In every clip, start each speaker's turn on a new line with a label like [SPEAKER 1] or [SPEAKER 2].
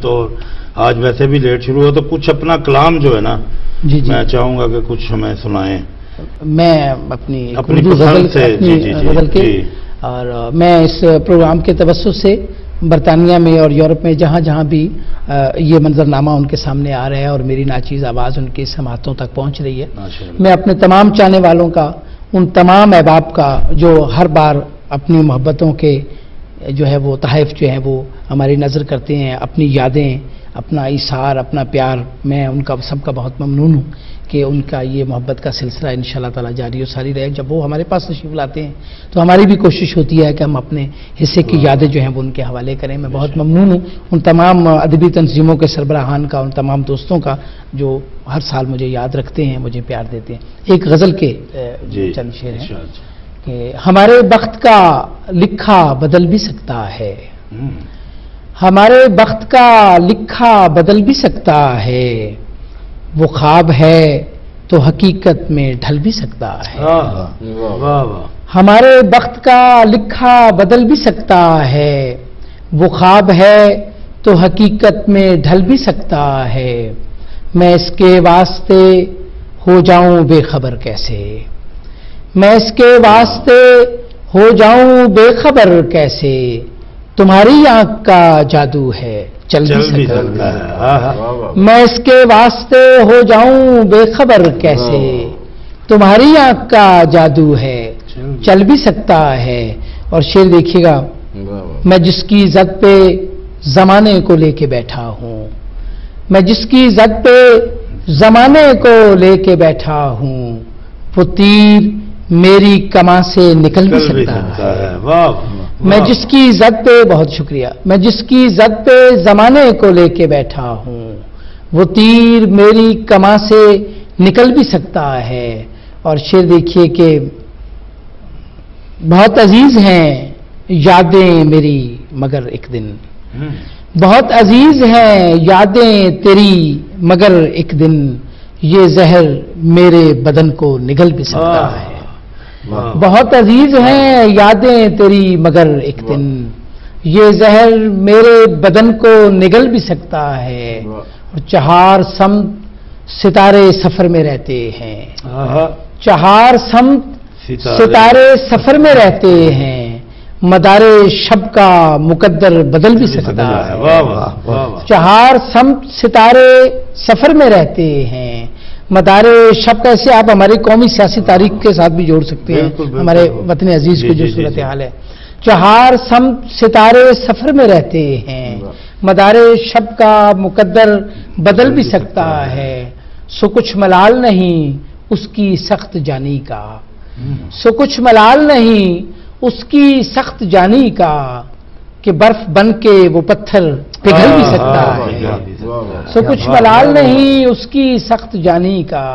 [SPEAKER 1] تو آج ویسے بھی لیٹ شروع ہو تو کچھ اپنا کلام جو ہے نا میں چاہوں گا کہ کچھ ہمیں سنائیں.
[SPEAKER 2] میں اپنی
[SPEAKER 1] غزل سے
[SPEAKER 2] اور میں اس پروگرام کے توسط سے برطانیہ میں اور یورپ میں جہاں جہاں بھی یہ منظرنامہ ان کے سامنے آ رہا ہے اور میری ناچیز آواز ان کے سماعتوں تک پہنچ رہی ہے، میں اپنے تمام چاہنے والوں کا، ان تمام احباب کا جو ہر بار اپنی محبتوں کے جو ہے وہ تحائف جو ہیں وہ ہماری نظر کرتے ہیں، اپنی یادیں، اپنا ایثار، اپنا پیار، میں ان کا سب کا بہت ممنون ہوں کہ ان کا یہ محبت کا سلسلہ انشاءاللہ تعالی جاری و ساری رہے. جب وہ ہمارے پاس تشریف لاتے ہیں تو ہماری بھی کوشش ہوتی ہے کہ ہم اپنے حصے کی یادیں جو ہیں وہ ان کے حوالے کریں. میں بہت ممنون ہوں ان تمام ادبی تنظیموں کے سربراہان کا، ان تمام دوستوں کا جو ہر سال مجھے یاد رکھتے ہیں، مجھے پیار دیتے ہیں. ایک غزل کے چند شعر ہیں کہ ہمارے بخت کا لکھا بدل بھی سکتا ہے، ہمارے بخت کا لکھا بدل بھی سکتا ہے، وہ خواب ہے تو حقیقت میں ڈھل بھی سکتا ہے. ہمارے بخت کا لکھا بدل بھی سکتا ہے، وہ خواب ہے تو حقیقت میں ڈھل بھی سکتا ہے. میں اس کے واسطے ہو جاؤں بے خبر کیسے، میں اس کے واسطے ہو جاؤں بے خبر کیسے، تمہاری آنکھ کا جادو ہے چل بھی سکتا ہے. میں اس کے واسطے ہو جاؤں بے خبر کیسے، تمہاری آنکھ کا جادو ہے چل بھی سکتا ہے. اور شعر دیکھیے گا، میں جس کی زد پہ زمانے کو لے کے بیٹھا ہوں، میں جس کی زد پہ زمانے کو لے کے بیٹھا ہوں، وہ تیر میری کماں سے نکل بھی سکتا ہے. میں جس کی زد پہ، بہت شکریہ، میں جس کی زد پہ زمانے کو لے کے بیٹھا ہوں، وہ تیر میری کماں سے نکل بھی سکتا ہے. اور شعر دیکھیے کہ بہت عزیز ہیں یادیں میری مگر ایک دن، بہت عزیز ہیں یادیں تیری مگر ایک دن، یہ زہر میرے بدن کو نگل بھی سکتا ہے. بہت عزیز ہیں یادیں تیری مگر ایک دن، یہ زہر میرے بدن کو نگل بھی سکتا ہے. اور چہار سمت ستارے سفر میں رہتے ہیں، چہار سمت ستارے سفر میں رہتے ہیں، مدار شب کا مقدر بدل بھی سکتا ہے. چہار سمت ستارے سفر میں رہتے ہیں، مدار شب کا، ایسے آپ ہماری قومی سیاسی تاریخ کے ساتھ بھی جوڑ سکتے ہیں ہمارے وطن عزیز کی جو صورتحال ہے. چہار سمت ستارے سفر میں رہتے ہیں، مدار شب کا مقدر بدل بھی سکتا ہے. سو کچھ ملال نہیں اس کی سخت جانی کا، سو کچھ ملال نہیں اس کی سخت جانی کا، کہ برف بن کے وہ پتھر پگھل بھی سکتا ہے. سو کچھ ملال نہیں اس کی سخت جانی کا،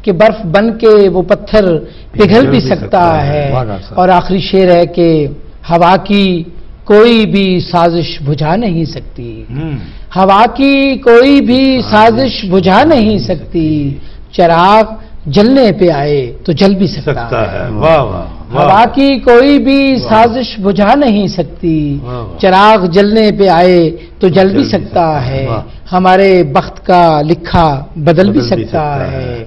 [SPEAKER 2] کہ برف بن کے وہ پتھر پگھل بھی سکتا ہے. اور آخری شعر ہے کہ ہوا کی کوئی بھی سازش بجھا نہیں سکتی، ہوا کی کوئی بھی سازش بجھا نہیں سکتی، چراغ جلنے پہ آئے تو جل بھی سکتا ہے. ہوا کی کوئی بھی سازش بجھا نہیں سکتی، چراغ جلنے پہ آئے تو جل بھی سکتا ہے. ہمارے بخت کا لکھا بدل بھی سکتا ہے،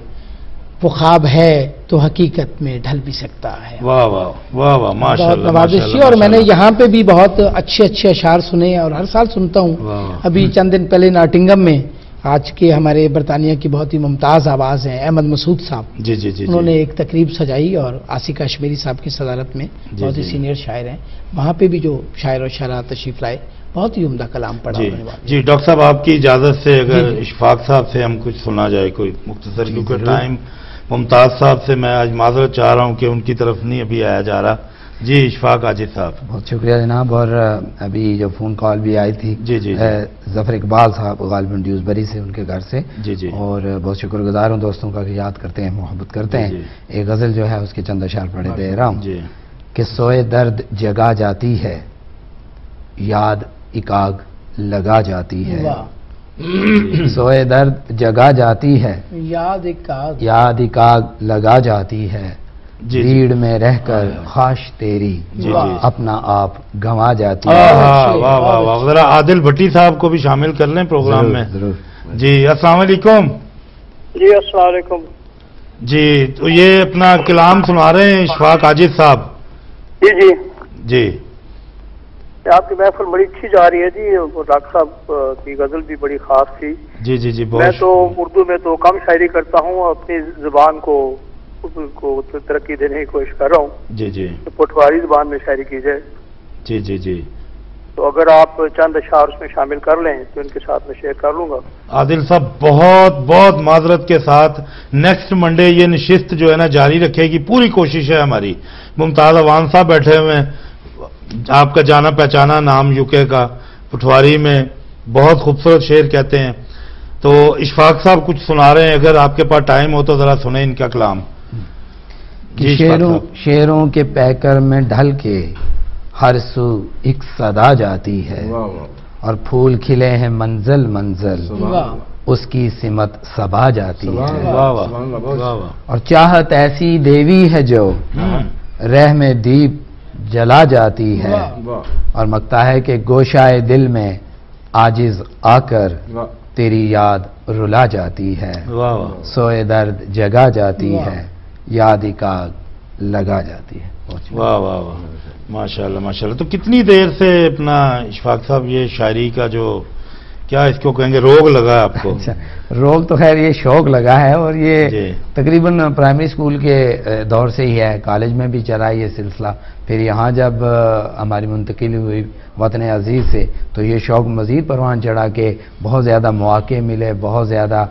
[SPEAKER 2] وہ خواب ہے تو حقیقت میں ڈھل بھی سکتا ہے.
[SPEAKER 1] واہ واہ واہ واہ، ماشاءاللہ
[SPEAKER 2] نوازشی. اور میں نے یہاں پہ بھی بہت اچھے اچھے اشعار سنے اور ہر سال سنتا ہوں. ابھی چند دن پہلے ناٹنگم میں آج کے ہمارے برطانیہ کی بہت ہی ممتاز آواز ہیں احمد مسعود صاحب، انہوں نے ایک تقریب سجائی اور آصف کشمیری صاحب کی صدارت میں، بہت ہی سینئر شاعر ہیں. وہاں پہ بھی جو شاعر اور شاعرہ تشریف لائے، بہت ہی عمدہ کلام پڑھا.
[SPEAKER 1] جی ڈاکٹر صاحب، آپ کی اجازت سے اگر اشفاق صاحب سے ہم کچھ سنا جائے کوئی مختصر، کیونکہ ٹائم ممتاز صاحب سے میں آج معذرت چاہ رہا ہوں کہ ان کی طرف نہیں ابھی آیا جا رہا. جی اشفاق عاجز صاحب.
[SPEAKER 3] بہت شکریہ جناب. اور ابھی جو فون کال بھی آئی تھی ظفر اقبال صاحب غالباً ڈیوزبری سے، ان کے گھر سے، اور بہت شکر گزار ہوں دوستوں کا کہ یاد کرتے ہیں، محبت کرتے ہیں. ایک غزل جو ہے اس کے چند اشعار پڑھے دے رہا ہوں کہ سوئے درد جگا جاتی ہے، یاد ایک آگ لگا جاتی ہے. سوئے درد جگا جاتی ہے، یاد ایک آگ لگا جاتی ہے، بھیڑ میں رہ کر خواش تیری اپنا آپ گنوا جاتی ہے.
[SPEAKER 1] واہ واہ واہ. ذرا عادل بھٹی صاحب کو بھی شامل کر لیں پروگرام میں. جی السلام علیکم.
[SPEAKER 4] جی السلام علیکم. جی
[SPEAKER 1] تو یہ اپنا کلام سنا رہے ہیں اشفاق عاجز صاحب.
[SPEAKER 4] جی جی
[SPEAKER 1] جی.
[SPEAKER 4] آپ کی محفل بڑی اچھی جا رہی ہے جی. ڈاکٹر صاحب کی غزل بھی بڑی خاص تھی.
[SPEAKER 1] جی جی جی.
[SPEAKER 4] میں تو اردو میں تو کم شاعری کرتا ہوں, اپنی زبان کو ترقی دینے کی کوشش کر رہا ہوں.
[SPEAKER 1] جی جی.
[SPEAKER 4] پٹواری زبان میں شاعری کی جائے.
[SPEAKER 1] جی جی جی.
[SPEAKER 4] تو اگر آپ چند اشعار اس میں شامل کر لیں تو ان کے ساتھ میں شیئر کر لوں گا.
[SPEAKER 1] عادل صاحب بہت بہت معذرت کے ساتھ نیکسٹ منڈے یہ نشست جو ہے نا جاری رکھے گی, پوری کوشش ہے ہماری. ممتاز اوان صاحب بیٹھے ہوئے ہیں, آپ کا جانا پہچانا نام یوکے کا, پٹواری میں بہت خوبصورت شعر کہتے ہیں. تو اشفاق صاحب کچھ سنا رہے ہیں, اگر آپ کے پاس ٹائم ہو تو ذرا سنیں ان کا کلام.
[SPEAKER 3] شعروں کے پیکر میں ڈھل کے ہر سو ایک صدا جاتی ہے, اور پھول کھلے ہیں منزل منزل اس کی سمت سبا جاتی ہے. اور چاہت ایسی دیوی ہے جو رہ میں دیپ جلا جاتی ہے, اور مکتا ہے کہ گوشائے دل میں عاجز آ کر تیری یاد رلا جاتی ہے. سوئے درد جگا جاتی ہے, یاد کا لگا جاتی ہے.
[SPEAKER 1] واہ واہ واہ, ماشاء اللہ ماشاء اللہ. تو کتنی دیر سے اپنا اشفاق صاحب یہ شاعری کا جو کیا اس کو کہیں گے روگ لگا ہے آپ کو؟
[SPEAKER 3] روگ تو خیر یہ شوق لگا ہے, اور یہ تقریباً پرائمری اسکول کے دور سے ہی ہے. کالج میں بھی چلا یہ سلسلہ, پھر یہاں جب ہماری منتقلی ہوئی وطن عزیز سے تو یہ شوق مزید پروان چڑھا کہ بہت زیادہ مواقع ملے, بہت زیادہ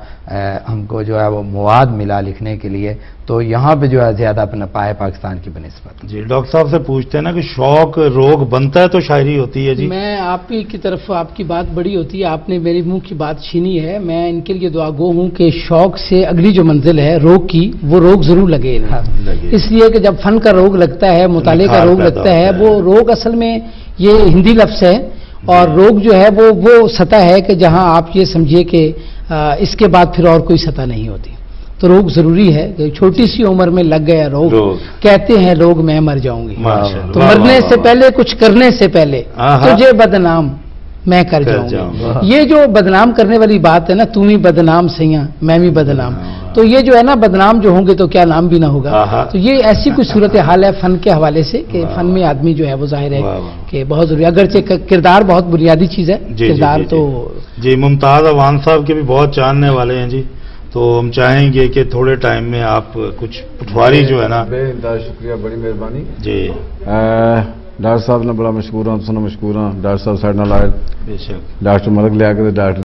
[SPEAKER 3] ہم کو جو ہے وہ مواد ملا لکھنے کے لیے, تو یہاں پہ جو ہے زیادہ اپنا پائے پاکستان کی بنسبت.
[SPEAKER 1] جی ڈاکٹر صاحب سے پوچھتے ہیں نا کہ شوق روگ بنتا ہے تو شاعری ہوتی ہے. جی
[SPEAKER 2] میں آپ ہی کی طرف, آپ کی بات بڑی ہوتی ہے, آپ نے میری منہ کی بات چھینی ہے. میں ان کے لیے دعا گو ہوں کہ شوق سے اگلی جو منزل ہے روگ کی, وہ روگ ضرور لگے. اس لیے کہ جب فن کا روگ لگتا ہے, مطالعے کا روگ لگتا ہے, وہ روگ اصل میں یہ ہندی لفظ ہے, اور روگ جو ہے وہ سطح ہے کہ جہاں آپ یہ سمجھیے کہ اس کے بعد پھر اور کوئی سطح نہیں ہوتی. تو روگ ضروری ہے کہ چھوٹی سی عمر میں لگ گیا روگ, کہتے ہیں لوگ میں مر جاؤں گی, تو مرنے سے پہلے کچھ کرنے سے پہلے تجھے بدنام میں کر جاؤں گا. یہ جو بدنام کرنے والی بات ہے نا, تم ہی بدنام سیاں میں بھی بدنام, تو یہ جو ہے نا بدنام جو ہوں گے تو کیا نام بھی نہ ہوگا. تو یہ ایسی کچھ صورتحال ہے فن کے حوالے سے کہ فن میں آدمی جو ہے وہ ظاہر ہے کہ بہت ضروری, اگرچہ کردار بہت بنیادی چیز ہے. کردار تو
[SPEAKER 1] جی ممتاز اوان صاحب کے بھی بہت جاننے والے ہیں جی, تو ہم چاہیں گے کہ تھوڑے ٹائم میں آپ کچھ پٹواری جو ہے نا.
[SPEAKER 5] بے انتہا شکریہ, بڑی مہربانی
[SPEAKER 1] جی.
[SPEAKER 5] ڈاکٹر صاحب نے بڑا مشکور ہوں, مشکور ہوں. ڈاکٹر صاحب ساڈے نال آئے,
[SPEAKER 1] بے شک.
[SPEAKER 5] ڈاکٹر ملک لیا کے ڈاکٹر